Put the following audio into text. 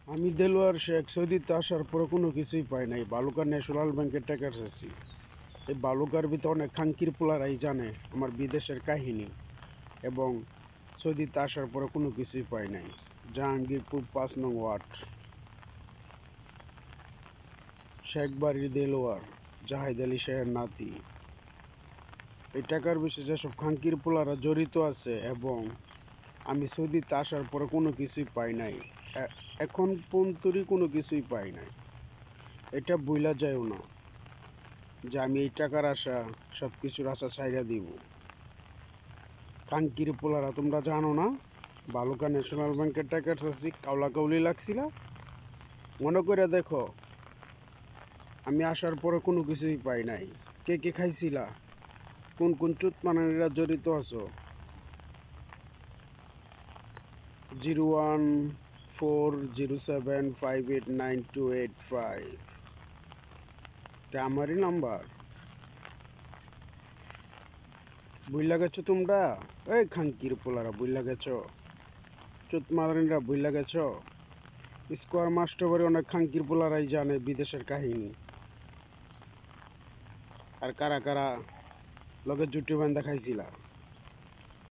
আমি দেলোয়ার শেখ সৌদিতে আসার পরে কোনো কিছুই পাই নাই। বালুকা ন্যাশনাল ব্যাংকের টাকা এসেছি। এই বালুকার ভিতরে অনেক খাঙ্কির পোলারাই জানে আমার বিদেশের কাহিনী, এবং সৌদিতে আসার পরে কোনো কিছুই পাই নাই। জাহাঙ্গীরপুর 5 নং ওয়ার্ড, শেখ বাড়ির দেলোয়ার, জাহিদ আলী শাহের নাতি। এই টাকার বিষয়ে যেসব খাঙ্কির পোলারা জড়িত আছে, এবং আমি সৌদিতে আসার পরে কোনো কিছুই পাই নাই। এখন পর্যন্তই কোনো কিছুই পাই নাই। এটা বইলা যায়ও না যে আমি এই টাকার আশা, সব কিছুর আশা ছাইড়া দিব। কানকির পোলারা, তোমরা জানো না বালুকা ন্যাশনাল ব্যাংকের টাকার চাষি কাউলা কাউলি লাগছিল? মনে করে দেখো, আমি আসার পরে কোনো কিছুই পাই নাই। কে কে খাইছিলা? কোন কোন চুতমানানিরা জড়িত আছো? 01407589285, এটা আমারই নাম্বার। বুইলা গেছো তোমরা? এই খাঙ্কির পোলারা বুইলা গেছো? চুতমারানিরা বুইলা গেছো? স্কোয়ার মাস্টার বাড়ি অনেক খাঙ্কির পোলারাই জানে বিদেশের কাহিনী, আর কারা কারা লগে জুটি বান্ধা খাইছিলা।